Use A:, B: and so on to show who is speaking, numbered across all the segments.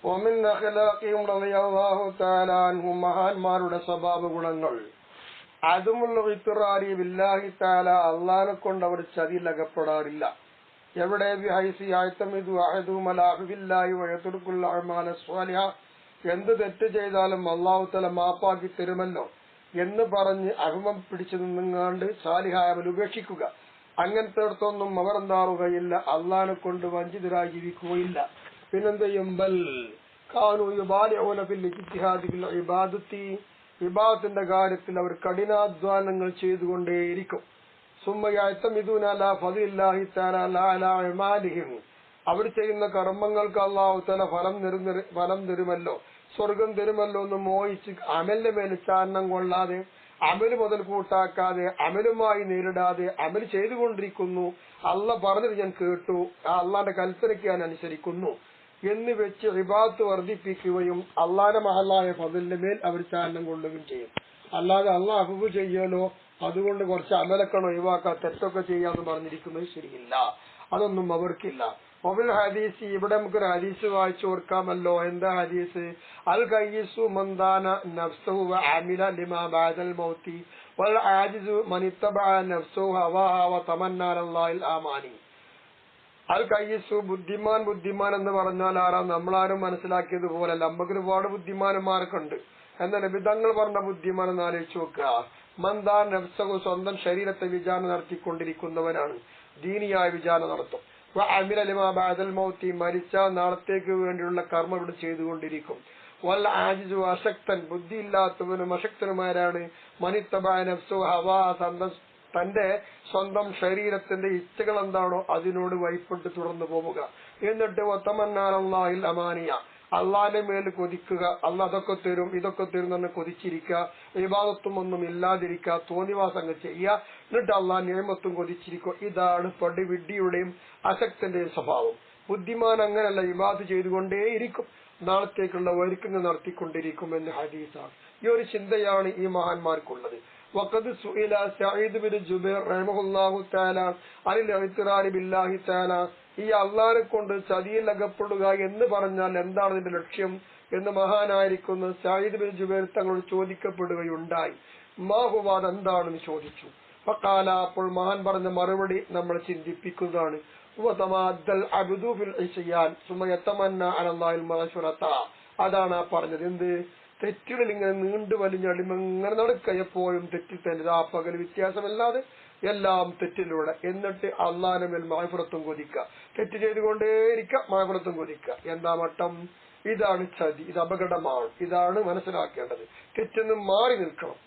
A: ومن أخلاقهم رضي الله تعالى عنهم മഹാന്മാരുടെ സ്വഭാവ ഗുണങ്ങൾ അതുമുള്ള ഇത്റാരി ബില്ലാഹി തആല അല്ലാഹനെ കൊണ്ട് അവർ ചതിയിലകപ്പെടാറില്ല. എവിടെ ബിഹൈസി യഅ്തമിദു അഹദുഹും അലാ ബില്ലാഹി വയതുർകുൽ അഅമാല സ്വാലിഹ, എന്ത് തെറ്റ് ചെയ്താലും അല്ലാഹു തആല മാപ്പാക്കി തരുമല്ലോ എന്ന് പറഞ്ഞ് അഹമം പിടിച്ചു നിന്നുങ്ങാണ്ട് സാലിഹായ അമൽ ഉപേക്ഷിക്കുക. അങ്ങനത്തെ അടുത്തൊന്നും അവർ എന്താറുകയില്ല, അല്ലാഹനെ കൊണ്ട് വഞ്ചിതരായി ജീവിക്കുകയില്ല. പിന്നെന്ത് ചെയ്യും? ബൽ കാനൂ യുബാലിഊന ഫിൽ ഇജ്തിഹാദി ബിൽ ഇബാദത്തി, ഇബാദത്തിന്റെ കാര്യത്തിൽ അവർ കഠിനാധ്വാനങ്ങൾ ചെയ്തുകൊണ്ടേയിരിക്കും. സുമ്മ യഅ്തമിദൂന അലാ ഫളില്ലാഹി തആല അലാ അഅമാലിഹിം, അവർ ചെയ്യുന്ന കർമ്മങ്ങൾക്ക് അല്ലാഹു തആല ഫലം തരുമല്ലോ, സ്വർഗം തരുമല്ലോ എന്ന് മോഹിച്ച് അമലിന്റെ മേൽ ചാരണം കൊള്ളാതെ, അമല് മുതൽ കൂട്ടാക്കാതെ, അമലുമായി നേരിടാതെ അമൽ ചെയ്തുകൊണ്ടിരിക്കുന്നു. അള്ളാഹ് പറഞ്ഞത് ഞാൻ കേട്ടു, ആ അള്ളാന്റെ കൽപ്പനയ്ക്ക് ഞാൻ അനുസരിക്കുന്നു എന്ന് വെച്ച് ഇബാദത്ത് വർദ്ധിപ്പിക്കുകയും അള്ളാന്റെ മഹലായ ഫളിന്റെ മേൽ അവർ ചാരണം കൊള്ളുകയും ചെയ്യും. അല്ലാതെ അള്ളാഹ് അഫ്വ് ചെയ്യലോ, അതുകൊണ്ട് കുറച്ച് അമലക്കണോ ഒഴിവാക്കാൻ തെറ്റൊക്കെ ചെയ്യാന്ന് പറഞ്ഞിരിക്കുന്നത് ശരിയില്ല. അതൊന്നും അവർക്കില്ല. മൊബൈൽ ഹദീസ്, ഇവിടെ നമുക്കൊരു ഹദീസ് വായിച്ചു ഓർക്കാമല്ലോ. എന്താ ഹദീസ്? അൽ ഖയ്യിസു മൻ ദാന നഫ്സഹു വഅമില ലിമാ ബഅദൽ മൗതി വൽ ആജിസു മൻ ഇത്തബഅ നഫ്സഹു ഹവാഹ വതമന്നാ അലല്ലാഹിൽ ആമാനി. അൽ ഖയ്യിസു, ബുദ്ധിമാൻ എന്ന് പറഞ്ഞാൽ ആരാ? നമ്മളാരും മനസ്സിലാക്കിയതുപോലെ നമുക്ക് ഒരുപാട് ബുദ്ധിമാന്മാരൊക്കെ ഉണ്ട്. എന്നാൽ നബി തങ്ങൾ പറഞ്ഞ ബുദ്ധിമാൻ എന്ന് ആലോചിച്ച് നോക്കുക. മന്ദാൻ നഫ്സഹു, സ്വന്തം ശരീരത്തെ വിചാരണ നടത്തിക്കൊണ്ടിരിക്കുന്നവനാണ്, ദീനിയായ വിചാരണ നടത്തും. അമില ലിമാ ബഅദൽ മൗതി, മരിച്ച നാളത്തേക്ക് വേണ്ടിയുള്ള കർമ്മം ഇവിടെ ചെയ്തുകൊണ്ടിരിക്കും. വൽ ആജിസു, അശക്തൻ, ബുദ്ധിയില്ലാത്തവനും അശക്തനുമാരാണ് മനിത്തബഅ നഫ്സഹു ഹവാ, തന്റെ സ്വന്തം ശരീരത്തിന്റെ ഇച്ഛകൾ എന്താണോ അതിനോട് വഴിപ്പെട്ട് തുടർന്നു പോവുക. എന്നിട്ട് വതമന്നാ അലല്ലാഹിൽ അമാനിയ, അള്ളാന്റെ മേൽ കൊതിക്കുക. അള്ളാഹ് അതൊക്കെ തരും ഇതൊക്കെ തരും എന്ന് കൊതിച്ചിരിക്കുക, ഇബാദത്തും ഒന്നും ഇല്ലാതിരിക്കുക, തോന്നിവാസങ്ങൾ ചെയ്യുക, എന്നിട്ട് അള്ളാഹ് നിഅമത്തും കൊതിച്ചിരിക്കുക. ഇതാണ് പടിവിഡ്ഢിയുടെയും അശക്തന്റെയും സ്വഭാവം. ബുദ്ധിമാൻ അങ്ങനല്ല, ഇബാദത്ത് ചെയ്തുകൊണ്ടേയിരിക്കും, നാളത്തേക്കുള്ള ഒരുക്കങ്ങൾ നടത്തിക്കൊണ്ടിരിക്കും എന്ന് ഹദീസാണ്. ഈ ഒരു ചിന്തയാണ് ഈ മഹാന്മാർക്കുള്ളത്. വഖദ് സുഇല സഈദ് ബിൻ ജുബൈർ റഹിമഹുല്ലാഹു തആല അനിൽ ഇത്റാരി ബില്ലാഹി തആല, ഈ അള്ളാഹനെ കൊണ്ട് ചതിയിൽ അകപ്പെടുക എന്ന് പറഞ്ഞാൽ എന്താണ് ഇതിന്റെ ലക്ഷ്യം എന്ന് മഹാനായിരിക്കുന്ന സഈദ് ബിൻ ജുബൈർ തങ്ങളോട് ചോദിക്കപ്പെടുകയുണ്ടായി. മാഹുവാദ് എന്താണെന്ന് ചോദിച്ചു. ഫഖാല, അപ്പോൾ മഹാൻ പറഞ്ഞ മറുപടി നമ്മൾ ചിന്തിപ്പിക്കുന്നതാണ്. അതാണ് ആ പറഞ്ഞത്. എന്ത്? തെറ്റുകളിൽ ഇങ്ങനെ നീണ്ടു വലിഞ്ഞടിമങ്ങനെ നടക്കുക, എപ്പോഴും തെറ്റിൽ തന്നെ, ആ പകൽ വ്യത്യാസമല്ലാതെ എല്ലാം തെറ്റിലൂടെ. എന്നിട്ട് അള്ളാഹുവിന്റെ മേൽ മഗ്ഫിറത്തും കൊതിക്കുക, തെറ്റ് ചെയ്തുകൊണ്ടേയിരിക്കുക, മഗ്ഫിറത്തും കൊതിക്കുക. എന്താ മട്ടം? ഇതാണ് ചതി, ഇത് അപകടമാണ്, ഇതാണ് മനസ്സിലാക്കേണ്ടത്. തെറ്റെന്ന് മാറി നിൽക്കണം.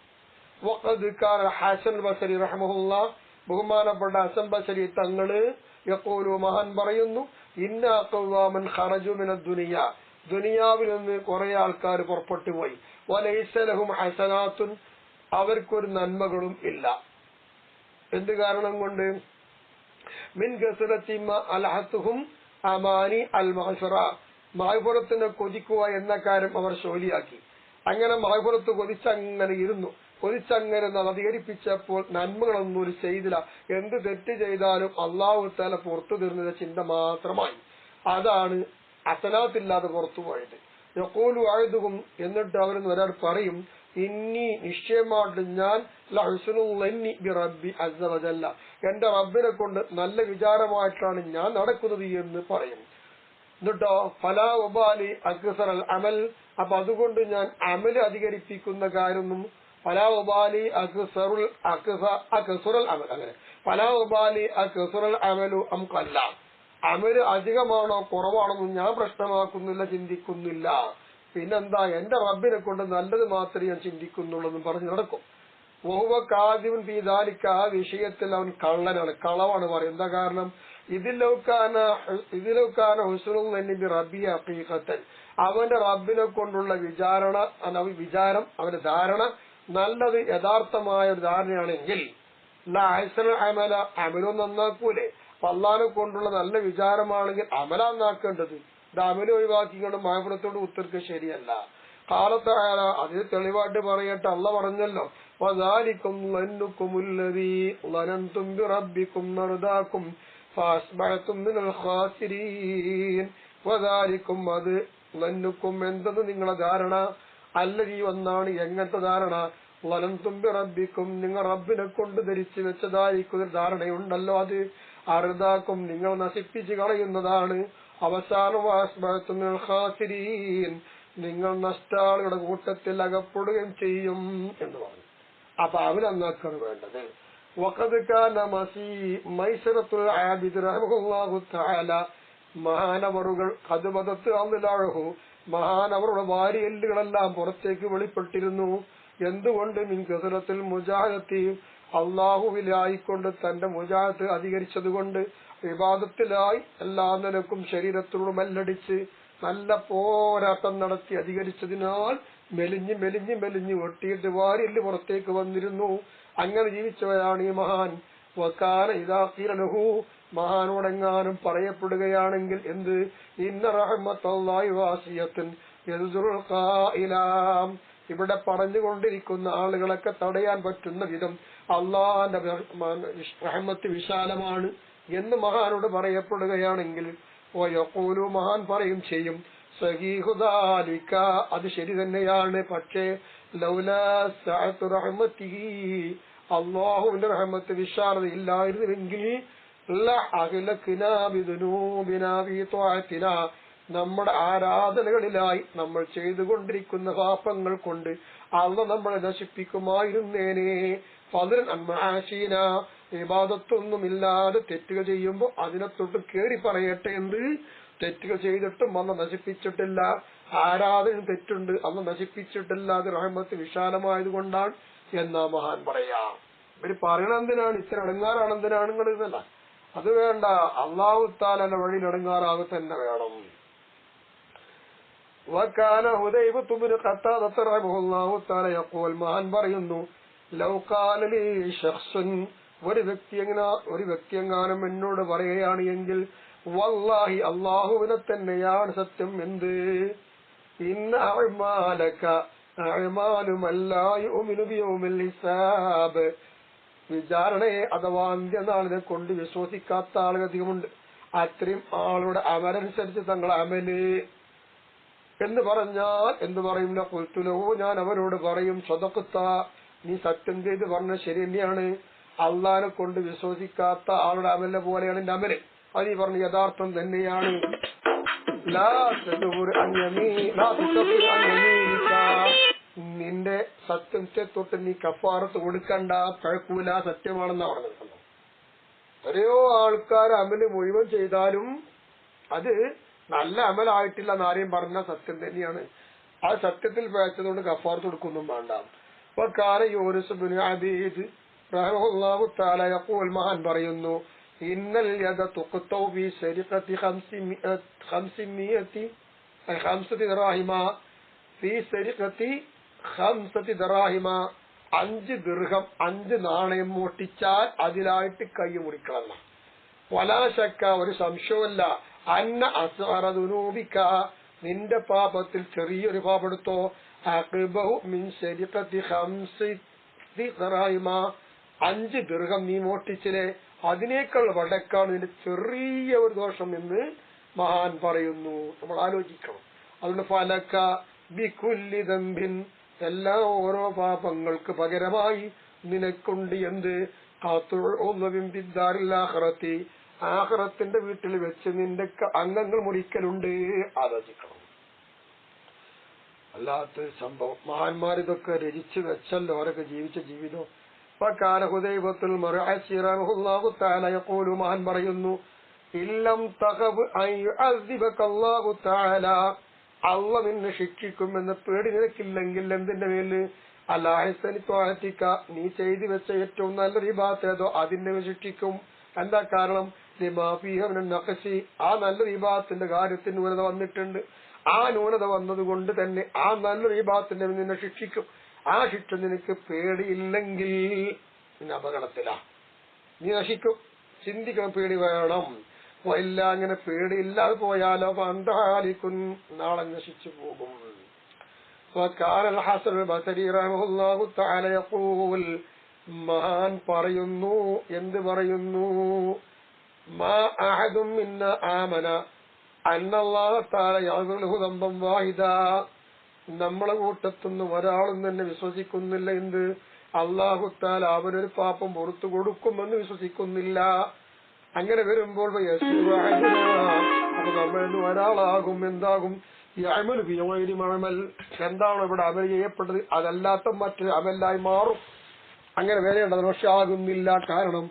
A: വഖദ് കാന ഹസൻ ബസരി റഹിമഹുല്ലാഹ്, ബഹുമാനപ്പെട്ട ഹസൻ ബസരി തങ്ങള് യഖൂലു, മഹാൻ പറയുന്നു, ഇന്ന ഖവാമൻ ഖറജു മിനദ് ദുനിയ, ദുനിയാവിൽ നിന്ന് കുറെ ആൾക്കാർ പുറപ്പെട്ടു പോയി. വലൈസ ലഹും ഹസനാത്തുൻ, അവർക്കൊരു നന്മകളും ഇല്ല. എന്ത് കാരണം കൊണ്ട്? മിൻ കസറത്തി മാ അൽഹത്തുഹും അമാനി അൽ മഗ്ഫിറ, മഗ്ഫിറത്തിനെ കൊതിക്കുക എന്ന കാര്യം അവർ ശോലിയാക്കി. അങ്ങനെ മഗ്ഫിറത്ത് കൊതിച്ചങ്ങനെ ഇരുന്നു, കൊതിച്ചങ്ങനെ അധികരിപ്പിച്ചപ്പോൾ നന്മകളൊന്നും ഒരു ചെയ്തില്ല. എന്ത് തെറ്റ് ചെയ്താലും അല്ലാഹു തആല പുറത്തു തരുന്ന ചിന്ത മാത്രമായി. അതാണ് ഹസനാത്തില്ലാതെ പുറത്തു പോയത്. യഖൂലു അഅദുഹും, എന്നിട്ട് അവരെന്ന് ഒരാൾ പറയും, ഇന്നി, നിശ്ചയമായിട്ട് ഞാൻ ലഹുസ്നുൽ ളന്നി ബി റബ്ബി അസ്സ വജല്ല, എന്റെ റബ്ബിനെ കൊണ്ട് നല്ല വിചാരമായിട്ടാണ് ഞാൻ നടക്കുന്നത് എന്ന് പറയും. എന്നിട്ടോ ഫലാ ഉബാലി അക്സറൽ അമൽ, അപ്പൊ അതുകൊണ്ട് ഞാൻ അമല് അധികരിപ്പിക്കുന്ന കാര്യമൊന്നും, ഫലാ ഉബാലി അക്സറുൽ അമൽ, അങ്ങനെ ഫലാ ഉബാലി അക്സറുൽ അമലു അം ഖല്ല, അമല് അധികമാണോ കുറവാണെന്നും ഞാൻ പ്രശ്നമാക്കുന്നില്ല, ചിന്തിക്കുന്നില്ല. പിന്നെന്താ, എന്റെ റബ്ബിനെ കൊണ്ട് നല്ലത് മാത്രമേ ഞാൻ ചിന്തിക്കുന്നുള്ളൂ എന്നും പറഞ്ഞ് നടക്കും. വഹുവ കാദിബുൻ ഫീ ദാലിക, ആ വിഷയത്തിൽ അവൻ കള്ളനാണ്, കളവാണ് പറയും. എന്താ കാരണം? ഇതിലൗകാന ഹുസ്നുൽ ളന്നി ബി റബ്ബി ഹഖീഖത്തൻ, അവന്റെ റബ്ബിനെ കൊണ്ടുള്ള വിചാരം, അവന്റെ ധാരണ നല്ലത് യഥാർത്ഥമായ ഒരു ധാരണയാണെങ്കിൽ അമലോ നന്നാക്കൂലേ? അള്ളാഹിനെ കൊണ്ടുള്ള നല്ല വിചാരമാണെങ്കിൽ അമലാന്നാക്കേണ്ടത്. ഇത് അമല ഒഴിവാക്കിക്കൊണ്ട് മഗ്ഫിറത്തോട് ഉത്തർക്ക് ശരിയല്ല. കാലത്തായ അതിന് തെളിവായിട്ട് പറയട്ടെ, അള്ളാഹ് പറഞ്ഞല്ലോ, വദാലികും ലന്നുകുമുല്ലദീ ലനൻതും ബിറബ്ബികും നർദാകും ഫഅസ്ബഅതും മിനൽ ഖാസിരീൻ. വദാലികും, അത് ലന്നുക്കും എന്തെന്ന് നിങ്ങളെ ധാരണ, അല്ലരീ ഒന്നാണ് എങ്ങനത്തെ ധാരണ, വലന്തുമ്പി റബ്ബിക്കും നിങ്ങൾ റബ്ബിനെ കൊണ്ട് ധരിച്ചു വെച്ചതായിരിക്കുന്ന ധാരണയുണ്ടല്ലോ, അത് അറുതാക്കും നിങ്ങൾ നശിപ്പിച്ചു കളയുന്നതാണ്. അവസാനം നിങ്ങൾ നഷ്ടാളുകളുടെ കൂട്ടത്തിൽ അകപ്പെടുകയും ചെയ്യും എന്ന് പറഞ്ഞു. അപ്പൊ അവരങ്ങാക്കാണ് വേണ്ടത്. മഹാനവറുകൾ മഹാനവറുടെ വാരിയെല്ലുകളെല്ലാം പുറത്തേക്ക് വെളിപ്പെട്ടിരുന്നു. എന്തുകൊണ്ട്? മിൻ കസറത്തിൽ മുജാഹത്തി, അള്ളാഹുവിലായിക്കൊണ്ട് തന്റെ മുജാഹത്ത് അധികരിച്ചതുകൊണ്ട്, വിവാദത്തിലായി എല്ലാ നിലക്കും ശരീരത്തോട് മല്ലടിച്ച് നല്ല പോരാട്ടം നടത്തി അധികരിച്ചതിനാൽ മെലിഞ്ഞ് മെലിഞ്ഞ് മെലിഞ്ഞ് വെട്ടിയിട്ട് വാരിയെല്ല് പുറത്തേക്ക് വന്നിരുന്നു. അങ്ങനെ ജീവിച്ചവരാണ് ഈ മഹാൻ. വക്കാന ഇദാഖിലഹു, മഹാനോടെങ്ങാനും പറയപ്പെടുകയാണെങ്കിൽ എന്ത്, ഇന്ന റഹ്മത്തല്ലാഹി വാസിയത്തുൻ യസ്റുൽ ഖായിലാം, ഇവിടെ പറഞ്ഞുകൊണ്ടിരിക്കുന്ന ആളുകളൊക്കെ തടയാൻ പറ്റുന്ന വിധം അള്ളാന്റെ റഹ്മത്ത് വിശാലമാണ് എന്ന് മഹാനോട് പറയപ്പെടുകയാണെങ്കിൽ, വയഖൂലു, മഹാൻ പറയും ചെയ്യും, സഹീഹു ദാലിക, അത് ശരി തന്നെയാണ്. പക്ഷേ ലൗലാ സഅതു റഹ്മതിഹി, അല്ലാഹുവിന്റെ റഹ്മത്ത് വിശാലത ഇല്ലായിരുന്നുവെങ്കിൽ ലഅഹ്ലക്നാ ബിദുനൂബിനാ ഫീ ത്വഅതിനാ, നമ്മുടെ ആരാധനകളിലായി നമ്മൾ ചെയ്തുകൊണ്ടിരിക്കുന്ന പാപങ്ങൾ കൊണ്ട് അള്ളാഹു നമ്മളെ നശിപ്പിക്കുമായിരുന്നേനെ. ഫദ്റൻ അൻ മആശീന, ഇബാദത്തൊന്നുമില്ലാതെ തെറ്റുകൾ ചെയ്യുമ്പോൾ അതിനെ തൊട്ട് കേറി പറയട്ടെ എന്ത്, തെറ്റുകൾ ചെയ്തിട്ടും അള്ളാഹു നശിപ്പിച്ചിട്ടില്ല, ആരാധന തെറ്റുണ്ട് അള്ളാഹു നശിപ്പിച്ചിട്ടില്ല, അത് റഹ്മത്ത് വിശാലമായത് കൊണ്ടാണ് എന്നാ മഹാൻ പറയാം. ഇവര് പറയണെന്തിനാണ്, ഇത്ര അടങ്ങാറാണെന്തിനാണ് നിങ്ങൾ ഇതല്ല, അത് വേണ്ട, അള്ളാഹു തആലയുടെ വഴിയിൽ അടങ്ങാറാകെ തന്നെ വേണം. വകാന ഹുദൈഫ ഇബ്നു ഖത്താദ റളിയല്ലാഹു തആല യഖൂൽ, മഹാൻ പറയുന്നു, ലൗ ഖാല ലീ ശഖ്സുൻ, ഒരു വ്യക്തി എങ്ങാനും എന്നോട് പറയുകയാണ് എങ്കിൽ, വല്ലാഹി, അല്ലാഹുവിനെ തന്നെയാണ് സത്യം, എന്ത്, ഇന്ന അഅ്മാലക അഅ്മാലു മൻ ലാ യുഅ്മിനു ബിയൗമിൽ ഹിസാബ്, വിചാരണയെ അഥവാ അന്ത്യനാളിനെ കൊണ്ട് വിശ്വസിക്കാത്ത ആളുകൾ അധികമുണ്ട്. അത്രയും ആളുടെ അമലനുസരിച്ച് തങ്ങളെ അമല് എന്ന് പറഞ്ഞാൽ എന്ത് പറയും, ഖുൽതുലഹു, ഞാൻ അവരോട് പറയും, സദഖത, നീ സത്യം ചെയ്ത് പറഞ്ഞ ശരി തന്നെയാണ്, അള്ളാഹിനെ കൊണ്ട് വിശ്വസിക്കാത്ത ആളുടെ അമലിനെ പോലെയാണ് എന്റെ അമല്, അത് ഈ പറഞ്ഞ യഥാർത്ഥം തന്നെയാണ്. നിന്റെ സത്യത്തെ തൊട്ട് നീ കഫാറത്ത് കൊടുക്കണ്ട, പഴക്കൂല, സത്യമാണെന്നാ പറഞ്ഞത്. എത്രയോ ആൾക്കാർ അമല് മുഴുവൻ ചെയ്താലും അത് നല്ല അമലായിട്ടില്ല എന്നാരെയും പറഞ്ഞ സത്യം തന്നെയാണ്, ആ സത്യത്തിൽ പഴച്ചതുകൊണ്ട് കഫാറത്ത് കൊടുക്കൊന്നും വേണ്ട. റഹ്മത്തുള്ളാഹി തആല യഖൂൽ, മഹാൻ പറയുന്നു, ഇന്നൽ യദ തുഖ്തൗ ഫീ സരിഖത്തി 500 ദറാഹിമ, ഫീ സരിഖത്തി 5 ദറാഹിമ, 5 ദിർഹം, 5 നാണയം മോഷ്ടിച്ചാൽ അതിലായിട്ട് കൈ മുറിക്കണം. വലാ ശക്ക, ഒരു സംശയമല്ല, അന്ന അസ്ഗറ ദുനൂബിക, നിന്റെ പാപത്തിൽ ചെറിയൊരു പാപെടുത്തോ, അഖ്ബഹു മിൻ സരിഖത്തി 5 ദറാഹിമ, 5 ദിർഹം നീ മോഷ്ടിച്ചില്ലേ, അതിനേക്കാൾ വടക്കാണ് നിന്റെ ചെറിയ ഒരു ദോഷം എന്ന് മഹാൻ പറയുന്നു. നമ്മൾ ആലോചിക്കണം. അതുകൊണ്ട് ഫലക ബികുല്ലി ദംബിൻ, എല്ലാ ഓരോ പാപങ്ങൾക്ക് പകരമായി നിനക്കുണ്ട് എന്ത്, ഖാത്തുഉദ്ദാരിൽ, ആഖിറത്തിന്റെ വീട്ടിൽ വെച്ച് നിന്റെ അംഗങ്ങൾ മുറിക്കലുണ്ട്. ആലോചിക്കണം. അല്ലാത്ത സംഭവം മഹാന്മാരിതൊക്കെ രചിച്ചു വെച്ചല്ലോ, അവരൊക്കെ ജീവിച്ച ജീവിതം. ഫകാന ഹുദൈഫത്തുൽ മർഅസി റളിയല്ലാഹു തആല യഖൂലു, മഹാൻ പറയുന്നു, ഇല്ലം തഖബ് അൻ യുഅസിബക അല്ലാഹു തആല, അല്ലാഹു നിന്നെ ശിക്ഷിക്കുമെന്ന് പേടി നിനക്കില്ലെങ്കിൽ എന്തിന്റെ മേല്, അലാ ഹസനി ത്വഅതിക, നീ ചെയ്തു വെച്ച ഏറ്റവും നല്ല ഇബാദത്ത് ഏതോ അതിനെ ശിക്ഷിക്കും. എന്താ കാരണം, ലിമാ ഫീഹ മിനൻ നഖ്സി, ആ നല്ല ഇബാദത്തിന്റെ കാര്യത്തിൽ ന്യൂനത വന്നിട്ടുണ്ട്, ആ ന്യൂനത വന്നതുകൊണ്ട് തന്നെ ആ നല്ല ഇബാദത്തിന്റെ നിന്നെ ശിക്ഷിക്കും. ആ ശിക്ഷ നിനക്ക് പേടിയില്ലെങ്കിൽ നിന്നെ അപകടത്തിലാ, നീ നശിക്കും. ചിന്തിക്കണം, പേടി വേണം. ഇല്ല, അങ്ങനെ പേടിയില്ലാതെ പോയാലോ അന്താലിക്കും, നാളെ നശിച്ചു പോകും. മഹാൻ പറയുന്നു, എന്ത് പറയുന്നു, മാ അഹദും മിന്ന ആമന, അന്നല്ലാഹു തആല യഗ്ഫിറു ദംബൻ വാഹിദ, നമ്മളെ കൂട്ടത്തുനിന്ന് ഒരാളും തന്നെ വിശ്വസിക്കുന്നില്ല എന്ത് അല്ലാഹു തആല അവനൊരു പാപം പുറത്തു കൊടുക്കുമെന്ന് വിശ്വസിക്കുന്നില്ല. അങ്ങനെ വരുമ്പോൾ അപ്പൊ നമ്മൾ ഒരാളാകും എന്താകും യഅമലു ബിഗൈരി അമൽ, എന്താണോ ഇവിടെ അമൽ ചെയ്യപ്പെട്ടത് അതല്ലാത്ത മറ്റൊരു അമലായി മാറും. അങ്ങനെ വരേണ്ടത് പക്ഷെ ആകുന്നില്ല. കാരണം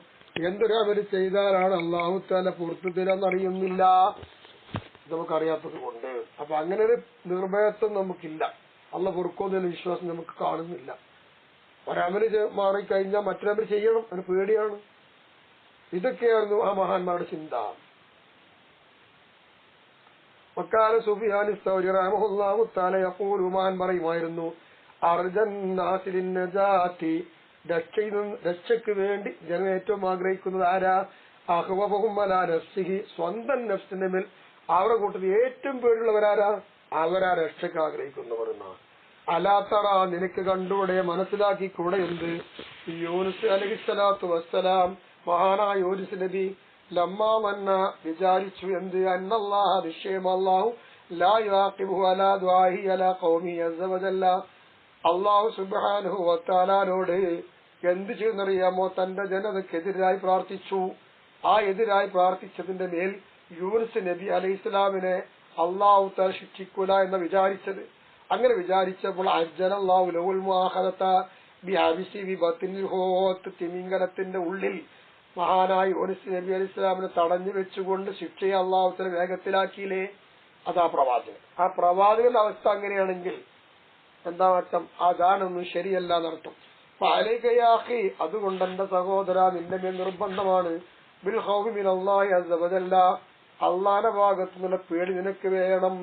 A: എന്തൊരു അമൽ ചെയ്താലാണ് അല്ലാഹു തആല പുറത്തു തരാന്നറിയുന്നില്ല, നമുക്കറിയാത്തത് കൊണ്ട്. അപ്പൊ അങ്ങനെ ഒരു നിർഭയത്വം നമുക്കില്ല, അള്ള പൊറുക്കുന്നതിന് വിശ്വാസം നമുക്ക് കാണുന്നില്ല. ഒരമല് മാറിക്കഴിഞ്ഞാൽ മറ്റൊരമൽ ചെയ്യണം, അതിന് പേടിയാണ്. ഇതൊക്കെയായിരുന്നു ആ മഹാന്മാരുടെ ചിന്ത. വക്കാല സുഫിയാൻ സൗരി റഹ്മഹുല്ലാഹു തആല യഖൂലു, മഹാൻ പറയുമായിരുന്നു, അർജൻ നാസി ലിന്നജാതി, രക്ഷയ്ക്ക് വേണ്ടി ജനം ഏറ്റവും ആഗ്രഹിക്കുന്നത് ആരാ? അഖ്വഫഹും അലാ നഫ്സിഹി, സ്വന്തം നഫ്സിന്റെ മേൽ അവരുടെ കൂട്ടത്തിൽ ഏറ്റവും പേടിയുള്ളവരാരാ? അവരാ രക്ഷയ്ക്ക് ആഗ്രഹിക്കുന്നവർ എന്നാണ്. അലാത്തറ, നിനക്ക് കണ്ടൂടെ, മനസ്സിലാക്കിക്കൂടെ എന്ത്? യൂനുസ് അലൈഹിസ്സലാത്തു വസ്സലാം, മഹാനായ യൂനുസ് നബി, ലമ്മാ മന്ന വിചാരിച്ചു എന്ത്? അന്നല്ലാഹ, നിശ്ചയം അല്ലാഹു, ലാ യുആഖിബുഹു അലാ ദുആഇഹി അലാ ഖൗമിഹി അസ്സ വജല്ല, അല്ലാഹു സുബ്ഹാനഹു വതആലയോട് എന്ത് ചെയ്യുന്നറിയാമോ? തന്റെ ജനതക്കെതിരായി പ്രാർത്ഥിച്ചു. ആ എതിരായി പ്രാർത്ഥിച്ചതിന്റെ മേൽ യൂനുസ് നബി അലൈഹിസ്സലാമിനെ അല്ലാഹു തആല ശിക്ഷിക്കൂല എന്ന് വിചാരിച്ചത്. അങ്ങനെ വിചാരിച്ചപ്പോൾ അജ്ജലല്ലാഹു ലഹുൽ മുആഖദത ബിഅബിസി ബിബത്നിൽ ഹൂത്ത്, തിമിംഗലത്തിന്റെ ഉള്ളിൽ മഹാനായ യൂനുസ് നബി അലൈഹിസ്സലാമിനെ തടഞ്ഞു വെച്ചുകൊണ്ട് ശിക്ഷയെ അല്ലാഹു തആല വേഗത്തിലാക്കിയില്ലേ? അതാ പ്രവാചകൻ. ആ പ്രവാചകന്റെ അവസ്ഥ അങ്ങനെയാണെങ്കിൽ എന്താ അർത്ഥം? അതാണൊന്നും ശരിയല്ല എന്നർത്ഥം. അലൈകയാഹി, അതുകൊണ്ട് എന്റെ സഹോദര, നിന്റെ മേൽ നിർബന്ധമാണ് ബിൽ ഖൗഫി മിനല്ലാഹി അസ്സ വജല്ല, അള്ളാന്റെ ഭാഗത്തു നിന്നുള്ള പേടി നിനക്ക് വേണം.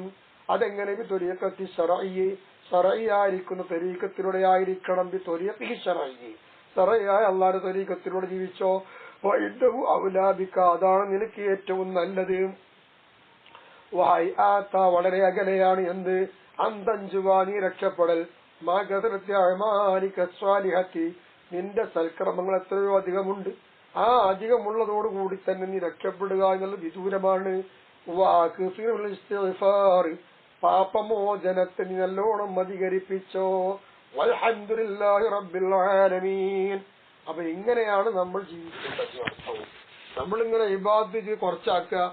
A: അതെങ്ങനെ? ബി ത്വരീഖത്തി ശർഈ, ശർഈയായിരിക്കുന്ന ത്വരീഖത്തിലൂടെ ആയിരിക്കണം. ബി ത്വരീഖി ശർഈ, ശർഈയായ അള്ളാന്റെ ത്വരീഖത്തിലൂടെ ജീവിച്ചോ. വഇന്നഹു ഔലാ ബിക, അതാണ് നിനക്ക് ഏറ്റവും നല്ലത്. വഹൈആത, വളരെ അകലെയാണ് എന്ത്? അന്തഞ്ചുവാ, നീ രക്ഷപ്പെടൽ. മാ കസറത്തി അഅമാലിക സ്വാലിഹത്തി, നിന്റെ സൽക്കർമ്മങ്ങൾ എത്രയോ അധികമുണ്ട്, ആ അധികമുള്ളതോടുകൂടി തന്നെ നീ രക്ഷപ്പെടുക എന്നുള്ളത് വിദൂരമാണ്. പാപമോചനത്തെ നീ നല്ലോണം അധികരിപ്പിച്ചോ. വൽഹംദുലില്ലാഹി റബ്ബിൽ ആലമീൻ. അപ്പൊ ഇങ്ങനെയാണ് നമ്മൾ ജീവിക്കേണ്ടത്. അർത്ഥവും നമ്മളിങ്ങനെ ഇബാദത്ത് കുറച്ചാക്കുക.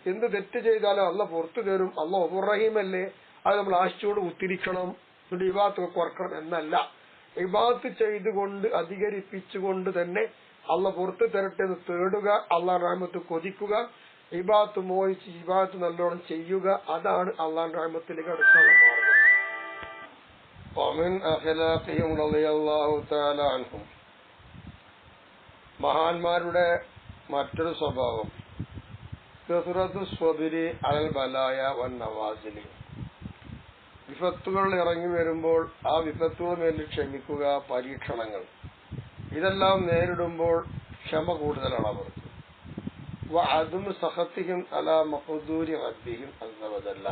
A: എന്ത് തെറ്റ് ചെയ്താലും അള്ള പുറത്തു തരും, അള്ള ഗഫൂർ റഹീമല്ലേ, അത് നമ്മൾ ആശയോട് ഉത്തിരിക്കണം, എന്നിട്ട് ഇബാദത്ത് കുറക്കണം എന്നല്ല. ഇബാദത്ത് ചെയ്തുകൊണ്ട് അധികരിപ്പിച്ചുകൊണ്ട് തന്നെ അള്ള പുറത്തു തരട്ടെ എന്ന് തേടുക, അള്ളാഹുവിന്റെ റഹ്മത്ത് കൊതിക്കുക, ഇബാദത്ത് മോഹിച്ച് ഇബാദത്ത് നല്ലോണം ചെയ്യുക. അതാണ് അള്ളാഹുവിന്റെ റഹ്മത്തിലേക്ക് അടുത്തുള്ള മാർഗം. മഹാന്മാരുടെ മറ്റൊരു സ്വഭാവം കസ്റത്തു സ്വബിരി അലൽ ബലായ വൻ നവാസിലി, വിപത്തുകൾ ഇറങ്ങി വരുമ്പോൾ ആ വിപത്തുകൾ മേലിൽ ക്ഷമിക്കുക, പരീക്ഷണങ്ങൾ, ഇതെല്ലാം നേരിടുമ്പോൾ ക്ഷമ കൂടുതലാണ് അവർക്ക്. വഅദും സഖത്തിഹിം അലാ മഖ്ദൂരി റബ്ബിഹിം അസ്സ വജല്ല,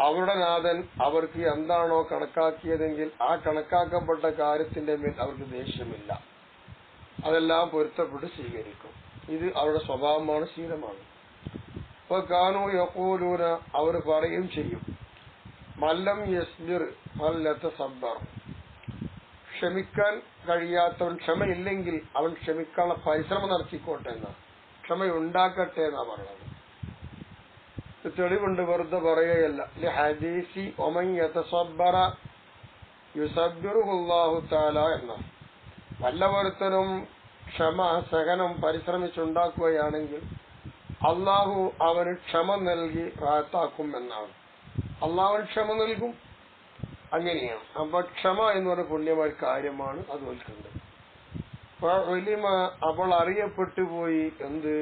A: അവരുടെ നാഥൻ അവർക്ക് എന്താണോ കണക്കാക്കിയതെങ്കിൽ ആ കണക്കാക്കപ്പെട്ട കാര്യത്തിന്റെ മേൽ അവർക്ക് ദേഷ്യമില്ല, അതെല്ലാം പൊരുത്തപ്പെട്ട് സ്വീകരിക്കും. ഇത് അവരുടെ സ്വഭാവമാണ്, ശീലമാണ്. അപ്പൊ കാനൂ യഖൂലൂന, അവർ പറയും ചെയ്യും, മല്ലം യസ്ബിർ ഫൽയതസബ്ബർ, ക്ഷമിക്കാൻ കഴിയാത്തവൻ, ക്ഷമയില്ലെങ്കിൽ അവൻ ക്ഷമിക്കാനുള്ള പരിശ്രമം നടത്തിക്കോട്ടെ എന്നാ, ക്ഷമയുണ്ടാക്കട്ടെ എന്നാ പറഞ്ഞത്. തെളിവുണ്ട്, വെറുതെ പറയുകയല്ല. ഹദീസി ഒമൻ യതസബ്ബറ യുസബ്ബിറുഹു അല്ലാഹു തആല എന്ന, വല്ലവരുത്തനും ക്ഷമ, സഹനം പരിശ്രമിച്ചുണ്ടാക്കുകയാണെങ്കിൽ അള്ളാഹു അവന് ക്ഷമ നൽകി റാഹത്താക്കും എന്നാണ്. അള്ളാഹു ക്ഷമ നൽകും, അങ്ങനെയാണ്. അപ്പൊ ക്ഷമ എന്ന് പറഞ്ഞ പുണ്യമായ കാര്യമാണ്, അത് ഓൽക്കുന്നത്. അപ്പോൾ അറിയപ്പെട്ടു പോയി എന്ത്?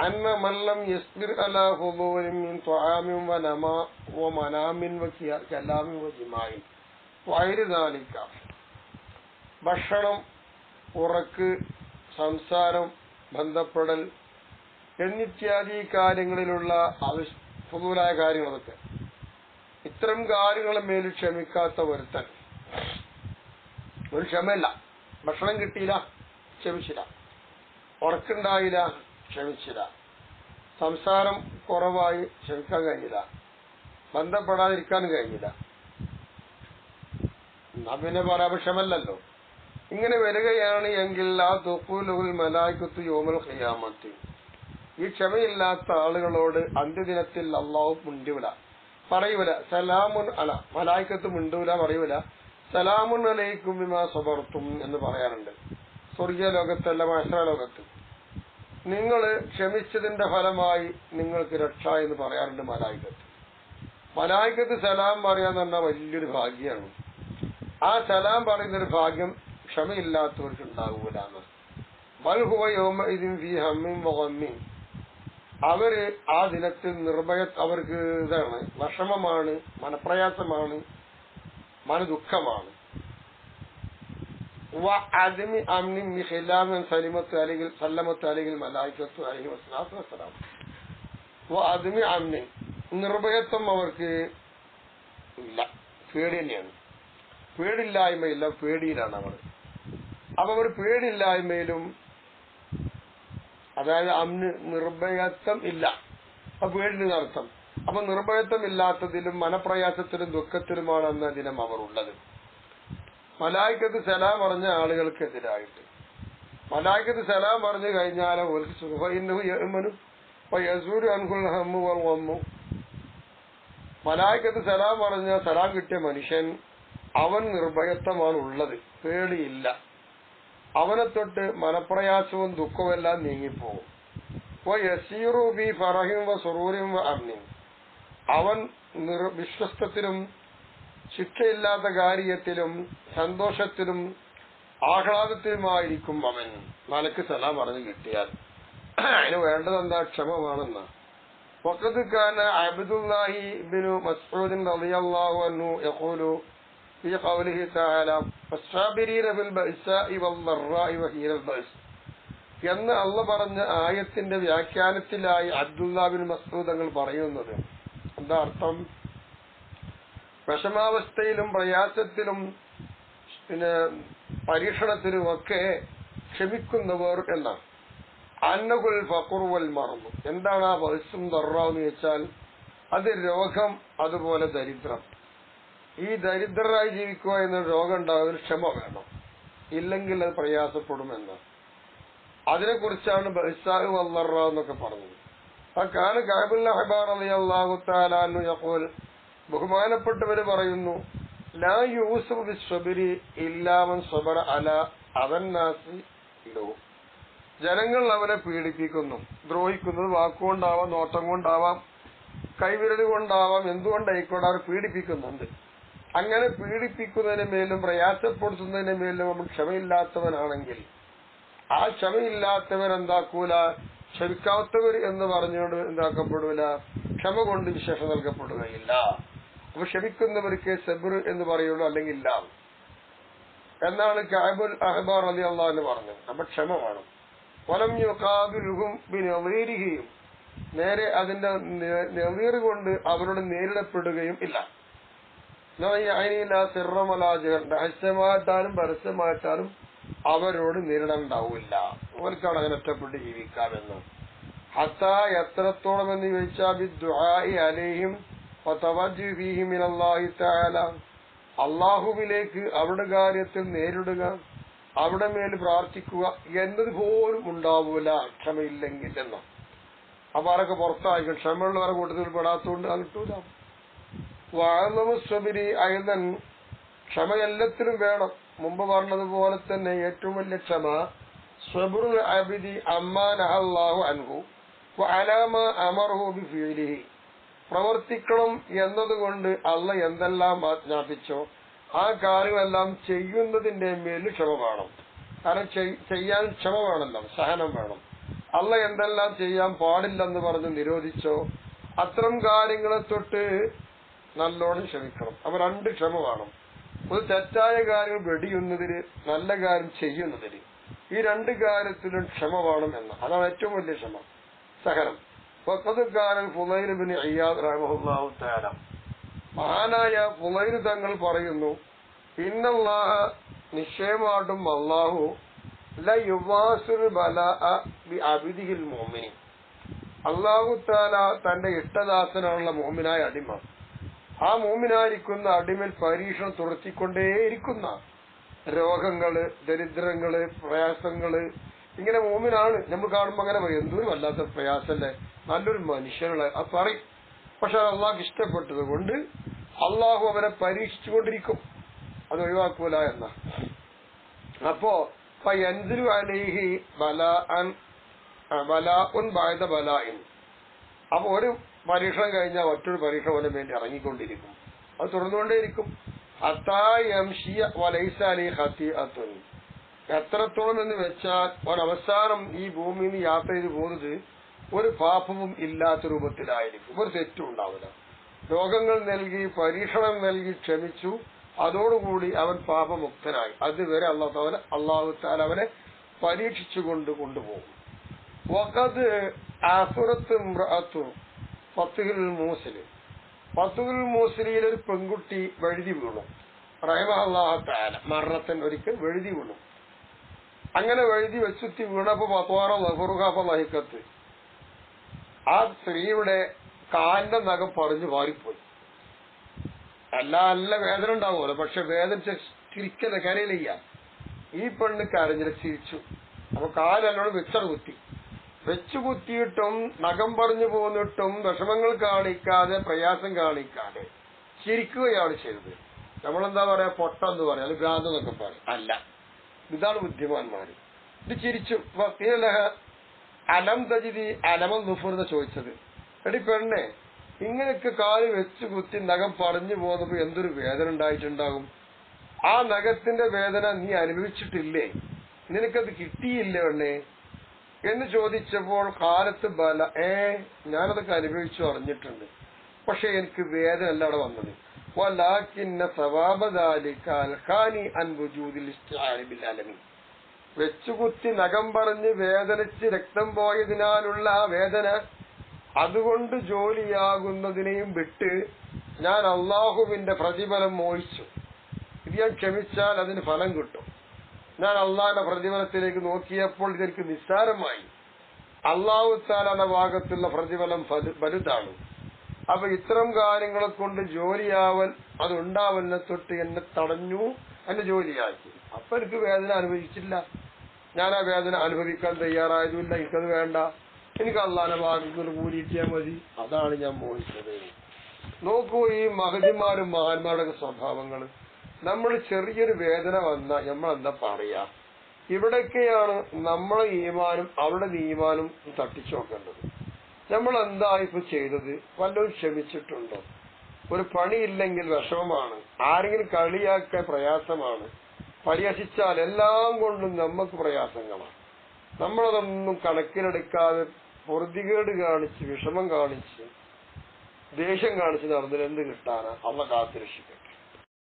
A: അന്ന മല്ലം യസ്ബിർ അലാ ഹുദൂരിൻ മിൻ ത്വആമിൻ വമനാമിൻ വകലാമിൻ വജിമാഇൻ വഗൈരി ദാലിക, ഭക്ഷണം, ഉറക്ക്, സംസാരം, ബന്ധപ്പെടൽ എന്നിത്യാദി കാര്യങ്ങളിലുള്ള ഫുദൂലായ കാര്യങ്ങളൊക്കെ, ഇത്തരം കാര്യങ്ങളെ മേൽ ക്ഷമിക്കാത്ത ഒരുത്തൻ, ഒരു ക്ഷമയില്ല. ഭക്ഷണം കിട്ടിയില്ല, ക്ഷമിച്ചില്ല. ഉറക്കുണ്ടായില്ല, ക്ഷമിച്ചില്ല. സംസാരം കുറവായി ക്ഷമിക്കാൻ കഴിഞ്ഞില്ല, ബന്ധപ്പെടാതിരിക്കാൻ കഴിഞ്ഞില്ല, എന്നാ പിന്നെ പരാപക്ഷമല്ലല്ലോ. ഇങ്ങനെ വരികയാണ് എങ്കിൽ ആ തുഖൂലുൽ മലായികത്തു യൗമൽ ഖിയാമത്തി, ഈ ക്ഷമയില്ലാത്ത ആളുകളോട് അന്ത്യദിനത്തിൽ അല്ലാഹു മിണ്ടൂല, പറയൂല. സലാമുൻ അല, മലായികത്ത് മിണ്ടൂല, പറയൂല. സലാമുൻ അലൈക്കും ബിമാ സബർത്തും എന്ന് പറയാറുണ്ട് സ്വർഗീയ ലോകത്തല്ല, മഹ്ശറ ലോകത്ത്. നിങ്ങൾ ക്ഷമിച്ചതിന്റെ ഫലമായി നിങ്ങൾക്ക് രക്ഷ എന്ന് പറയാറുണ്ട് മലായികത്ത്. മലായികത്ത് സലാം പറയാന്ന് പറഞ്ഞാൽ വലിയൊരു ഭാഗ്യമാണ്. ആ സലാം പറയുന്നൊരു ഭാഗ്യം ക്ഷമയില്ലാത്തവർക്ക് ഉണ്ടാകൂല. ബൽ ഹുവ യൗമഇദിൻ ഫീ ഹമ്മിൻ വഗമ്മിൻ, അവര് ആ ദിനത്തിൽ അവർക്ക് ഇതാണ്, വിഷമമാണ്, മനപ്രയാസമാണ്, മനദുഃഖമാണ്. വഅദമി അംനിൻ ബിഖിലാമിൻ സല്ലമത്ത് അലൈഹിൽ മലായികത്തു അലൈഹി വസ്സലാത്തു വസ്സലാം. വഅദമി അംനിൻ, നിർഭയത്വം അവർക്ക് ഇല്ല, പേടി തന്നെയാണ്. പേടിയില്ലായ്മയില്ല, പേടിയിലാണ് അവർ. അപ്പൊ അവർ പേടിയില്ലായ്മയിലും, അതായത് അന്ന് നിർഭയത്വം ഇല്ല, അപ്പൊ പേടിന് അർത്ഥം. അപ്പൊ നിർഭയത്വം ഇല്ലാത്തതിലും മനപ്രയാസത്തിലും ദുഃഖത്തിലുമാണ് അന്ന ദിനം അവർ ഉള്ളത്. മലായികത്ത് സലാം പറഞ്ഞ ആളുകൾക്കെതിരായിട്ട്, മലായികത്ത് സലാം പറഞ്ഞു കഴിഞ്ഞാൽ മലായികത്ത് സലാം പറഞ്ഞ സലാം കിട്ടിയ മനുഷ്യൻ അവൻ നിർഭയത്വമാണ് ഉള്ളത്, പേടിയില്ല. അവനെ തൊട്ട് മനപ്രയാസവും ദുഃഖവും എല്ലാം നീങ്ങിപ്പോകും. അവൻ വിശ്വസ്തത്തിലും ശിക്ഷയില്ലാത്ത കാര്യത്തിലും സന്തോഷത്തിലും ആഹ്ലാദത്തിലുമായിരിക്കും അവൻ മലക്ക് സലാം പറഞ്ഞു കിട്ടിയാൽ. അതിന് വേണ്ടത് എന്താ? ക്ഷമമാണെന്ന്. വഖദ് കാന അബ്ദുല്ലാഹി ഇബ്നു മസ്ഊദ് റളിയല്ലാഹു അൻഹു യഖൂലു في قوله تعالى فالصابرين في البأساء والضراء وحين البأس എന്ന് അള്ളാഹ് പറഞ്ഞ ആയത്തിന്റെ വ്യാഖ്യാനത്തിലായി അബ്ദുല്ലാഹ് ബിൻ മസ്ഊദ് തങ്ങൾ പറയുന്നത് എന്താ അർത്ഥം? വിഷമാവസ്ഥയിലും പ്രയാസത്തിലും പിന്നെ പരീക്ഷണത്തിലും ഒക്കെ ക്ഷമിക്കുന്നവർ എന്നാണ്. അന്നഹുൽ ഫഖ്റു വൽ മർദ്, എന്താണ് ആ ബഅസും ദർറാവും എന്ന് വെച്ചാൽ അത് രോഗം, അതുപോലെ ദരിദ്രം. ഈ ദരിദ്രരായി ജീവിക്കുക എന്ന രോഗം ഉണ്ടാകുന്നതിന് ക്ഷമ വേണം, ഇല്ലെങ്കിൽ അത് പ്രയാസപ്പെടുമെന്ന്. അതിനെക്കുറിച്ചാണ് ബഅസാഉ വദ്ദറാ എന്നൊക്കെ പറഞ്ഞത്. ആ കാന കഅബുൽ അഹ്ബാർ റളിയല്ലാഹു തആല അൻഹു യഖൂൽ, ബഹുമാനപ്പെട്ടവര് പറയുന്നു, ലാ യൂസുഫു ബിസ്സബ്രി ഇല്ലാ മൻ സബറ അലാ അദന്നാസി ലഹു. ജനങ്ങൾ അവനെ പീഡിപ്പിക്കുന്നു, ദ്രോഹിക്കുന്നത് വാക്കുകൊണ്ടാവാം, നോട്ടം കൊണ്ടാവാം, കൈവിരൽ കൊണ്ടാവാം, എന്തുകൊണ്ടായിക്കോട്ടെ അവർ പീഡിപ്പിക്കുന്നുണ്ട്. അങ്ങനെ പീഡിപ്പിക്കുന്നതിന് മേലും പ്രയാസപ്പെടുത്തുന്നതിന് മേലും നമ്മൾ ക്ഷമയില്ലാത്തവനാണെങ്കിൽ ആ ക്ഷമയില്ലാത്തവൻ എന്താക്കൂല? ക്ഷമിക്കാത്തവർ എന്ന് പറഞ്ഞുകൊണ്ട് എന്താക്കപ്പെടൂല? ക്ഷമ കൊണ്ട് വിശേഷം നൽകപ്പെടുകയില്ല. അപ്പൊ ക്ഷമിക്കുന്നവർക്ക് സബ്ർ എന്ന് പറയുള്ളൂ, അല്ലെങ്കിൽ ഇല്ല എന്നാണ് കഅബുൽ അഹ്ബാർ റളിയല്ലാഹു അൻഹു പറഞ്ഞത്. അപ്പൊ ക്ഷമ വേണം. വലം യുഖാബിലുഹും ബിനദീരിഹിം, നേരെ അതിന്റെ നദീർ കൊണ്ട് അവരോട് നേരിടപ്പെടുകയും ഇല്ല. രഹസ്യമായിട്ടാലും പരസ്യമായിട്ടാലും അവരോട് നേരിടണ്ടാവില്ല. അവർക്കാണ് അങ്ങനെ ഒറ്റപ്പെട്ട് ജീവിക്കാമെന്ന്. ഹത്താ എത്രത്തോളം എന്ന് ചോദിച്ചാൽ ദുആഇ അലൈഹിം വതവജ്ജുഹു ഫീഹി മിനല്ലാഹി തആല, അല്ലാഹുവിലേക്ക് അവരുടെ കാര്യത്തിൽ നേരിടുക, അവിടെ മേൽ പ്രാർത്ഥിക്കുക എന്നത് പോലും ഉണ്ടാവൂല ക്ഷമയില്ലെങ്കിൽ എന്ന്. അപ്പൊ ആരൊക്കെ പുറത്തായിരിക്കും? ക്ഷമയുള്ളവരെ കൂട്ടത്തിൽ പെടാത്തോണ്ട് അത് കിട്ടൂല. വാഴനമുസ്വബിരി അയതൻ, ക്ഷമ എല്ലാത്തിലും വേണം. മുമ്പ് പറഞ്ഞതുപോലെ തന്നെ ഏറ്റവും വലിയ ക്ഷമ സ്വബ്റുൽ അബ്ദി അമ്മാ നഹല്ലാഹു അൻഹു വഅലാ മാ അമറഹു ബിഫിഅലിഹി, പ്രവർത്തിക്കണം എന്നതുകൊണ്ട് അള്ളാഹ് എന്തെല്ലാം ആജ്ഞാപിച്ചോ ആ കാര്യങ്ങളെല്ലാം ചെയ്യുന്നതിന്റെ മേൽ ക്ഷമ വേണം. കാരണം ചെയ്യാൻ ക്ഷമ വേണമല്ലോ, സഹനം വേണം. അള്ളാഹ് എന്തെല്ലാം ചെയ്യാൻ പാടില്ലെന്ന് പറഞ്ഞ് നിരോധിച്ചോ അത്തരം കാര്യങ്ങളെ തൊട്ട് നല്ലോണം ക്ഷമിക്കണം. അപ്പൊ രണ്ട് ക്ഷമ വേണം. ഒരു തെറ്റായ കാര്യം വെടിയുന്നതിന്, നല്ല കാര്യം ചെയ്യുന്നതിന്, ഈ രണ്ട് കാര്യത്തിലും ക്ഷമ വേണം എന്ന്. അതാണ് ഏറ്റവും വലിയ ക്ഷമ, സഹനം. ഫുളൈൽ ഇബ്നു ഇയാദ് റഹിമഹുല്ലാഹു തആല, മഹാനായ ഫുളൈൽ തങ്ങൾ പറയുന്നു, ഇന്നല്ലാഹ, നിശ്ചയമായിട്ടും അല്ലാഹു ല യുവാസിറു ബലാഅ ബി അബ്ദിഹിൽ മുഅ്മിൻ, അല്ലാഹു തആല തന്റെ ഇഷ്ടദാസനാണുള്ള മുഅ്മിനായ അടിമ. ആ മുഅ്മിനായിരിക്കുന്ന അടിമയിൽ പരീക്ഷണം തുടർത്തിക്കൊണ്ടേയിരിക്കുന്ന രോഗങ്ങള്, ദരിദ്രങ്ങള്, പ്രയാസങ്ങള്, ഇങ്ങനെ മുഅ്മിനാണ്. നമ്മൾ കാണുമ്പോ അങ്ങനെ പറയും, എന്തൊരു വല്ലാത്ത പ്രയാസല്ലേ, നല്ലൊരു മനുഷ്യനുള്ള അത് പറയും. പക്ഷെ അത് അള്ളാഹ്ക്ക് ഇഷ്ടപ്പെട്ടത് കൊണ്ട് അള്ളാഹു അവരെ പരീക്ഷിച്ചുകൊണ്ടിരിക്കും, അത് ഒഴിവാക്കൂല എന്ന. അപ്പോ യൻസിലു അലൈഹി ബലാഉൻ ബഅദ ബലാഇൻ. അപ്പൊ ഒരു പരീക്ഷണം കഴിഞ്ഞാൽ മറ്റൊരു പരീക്ഷണം അവന് വേണ്ടി ഇറങ്ങിക്കൊണ്ടിരിക്കും, അത് തുടർന്നുകൊണ്ടേയിരിക്കും. ഹത്താ യംശിയ വലൈസ അലൈഹി ഖതീഅത്തുൻ. എത്രത്തോളം എന്ന് വെച്ചാൽ ഒരവസാനം ഈ ഭൂമിയിൽ നിന്ന് യാത്ര ചെയ്ത് പോകുന്നത് ഒരു പാപവും ഇല്ലാത്ത രൂപത്തിലായിരിക്കും, ഒരു തെറ്റും ഉണ്ടാവില്ല. രോഗങ്ങൾ നൽകി, പരീക്ഷണം നൽകി ക്ഷമിച്ചു, അതോടുകൂടി അവൻ പാപമുക്തനായി. അതുവരെ അള്ളാഹു തആല അവനെ പരീക്ഷിച്ചുകൊണ്ട് കൊണ്ടുപോകും. വഖദ് ആസുറത്ത് ഇംറഅത്തു ഫത്ഹുൽ മൂസിൽ. ഫത്ഹുൽ മൂസിലിൽ ഒരു പെൺകുട്ടി വഴുതി വീണു. റഹിമഹുല്ലാഹു തആല മറത്തൻ ഒരിക്കൽ വഴുതി വീണു. അങ്ങനെ വഴുതി വെച്ചുത്തി വീണപ്പോ പത്വാറ ലഹുറുഖത്ത്, ആ സ്ത്രീയുടെ കാലിന്റെ നഖം പറഞ്ഞു മാറിപ്പോയി. നല്ല വേദന ഉണ്ടാവുമല്ലോ, പക്ഷെ വേദന ചിരിക്കല കരയിലയ്യ. ഈ പെണ്ണ് കരഞ്ഞിട്ട് ചിരിച്ചു. അപ്പൊ കാലെന്നോട് വെച്ചു കുത്തിയിട്ടും നഖം പറഞ്ഞു പോന്നിട്ടും വിഷമങ്ങൾ കാണിക്കാതെ, പ്രയാസം കാണിക്കാതെ ചിരിക്കുകയാണ് ചെയ്തത്. നമ്മളെന്താ പറയാ, പൊട്ടെന്ന് പറയാം, അത് ഭ്രാന്ത് എന്നൊക്കെ പറയും. അല്ല, ഇതാണ് ബുദ്ധിമാന്മാര്. ഇത് ചിരിച്ചു. അലം തജിദി അലമൻ നുഫൂർ എന്ന് ചോദിച്ചത്. എടി പെണ്ണെ, ഇങ്ങനെയൊക്കെ കാല് വെച്ചു കുത്തി നഖം പറഞ്ഞു പോന്നപ്പോ എന്തൊരു വേദന ഉണ്ടായിട്ടുണ്ടാകും. ആ നഖത്തിന്റെ വേദന നീ അനുഭവിച്ചിട്ടില്ലേ? നിനക്കത് കിട്ടിയില്ലേ പെണ്ണെ എന്ന് ചോദിച്ചപ്പോൾ കാലത്ത് ഞാനതൊക്കെ അനുഭവിച്ചു അറിഞ്ഞിട്ടുണ്ട്, പക്ഷെ എനിക്ക് വേദന അല്ല അവിടെ വന്നത്. വെച്ചുകുത്തി നഖം പറഞ്ഞ് വേദനിച്ച് രക്തം പോയതിനാലുള്ള ആ വേദന, അതുകൊണ്ട് ജോലിയാകുന്നതിനെയും വിട്ട് ഞാൻ അള്ളാഹുവിന്റെ പ്രതിഫലം മോഹിച്ചു. ഇത് ഞാൻ ക്ഷമിച്ചാൽ അതിന് ഫലം കിട്ടും. ഞാൻ അള്ളാഹിന്റെ പ്രതിഫലത്തിലേക്ക് നോക്കിയപ്പോൾ ഇതെനിക്ക് നിസ്സാരമായി. അള്ളാഹു തആലയുടെ ഭാഗത്തുള്ള പ്രതിഫലം വലുതാണ്. അപ്പൊ ഇത്തരം കാര്യങ്ങളെ കൊണ്ട് ജോലിയാവൽ, അതുണ്ടാവലിനെ തൊട്ട് എന്നെ തടഞ്ഞു, എന്നെ ജോലിയാക്കി. അപ്പൊ എനിക്ക് വേദന അനുഭവിച്ചില്ല, ഞാൻ ആ വേദന അനുഭവിക്കാൻ തയ്യാറായതുമില്ല. എനിക്കത് വേണ്ട, എനിക്ക് അള്ളാഹിന്റെ ഭാഗത്തുനിന്ന് കൂലിയിട്ടാൽ മതി. അതാണ് ഞാൻ മോഹിച്ചത്. നോക്കൂ, ഈ മഹതിമാരും മഹാന്മാരുടെ സ്വഭാവങ്ങൾ. നമ്മൾ ചെറിയൊരു വേദന വന്നാൽ നമ്മൾ എന്താ പറയാ? ഇവിടൊക്കെയാണ് നമ്മളെ ഈമാനും അവരുടെ ഈമാനും തട്ടിച്ചു നോക്കേണ്ടത്. നമ്മൾ എന്താ ഇപ്പൊ ചെയ്തത്? വല്ലതും ക്ഷമിച്ചിട്ടുണ്ടോ? ഒരു പണിയില്ലെങ്കിൽ വിഷമമാണ്, ആരെങ്കിലും കളിയാക്കാൻ പ്രയാസമാണ്, പരിഹസിച്ചാൽ എല്ലാം കൊണ്ടും നമുക്ക് പ്രയാസങ്ങളാണ്. നമ്മളതൊന്നും കണക്കിലെടുക്കാതെ പൊറുതികേട് കാണിച്ച്, വിഷമം കാണിച്ച്, ദേഷ്യം കാണിച്ച് നടന്നിട്ട് എന്ത് കിട്ടാനാ? അള്ളാഹ് കാത്തുരക്ഷിക്കും.